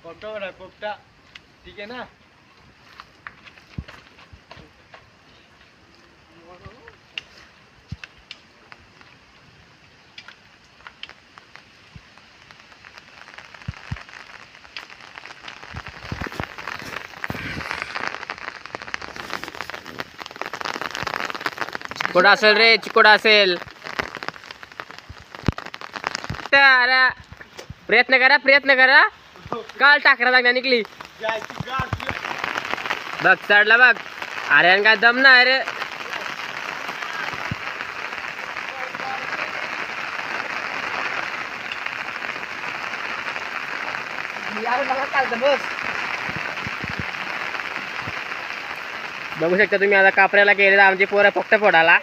पोपटा बघा पोपटा ठीक आहे ना. चिकोडा असेल रे, चिकोडा असेल. अरे प्रयत्न करा. काल टाकरा लागणार निघली बघ, चढला बघ. अरे काय दम नाही रे. बघू शकता तुम्ही आता कापऱ्याला गेलेला आमची पोरं फक्त फोडाला.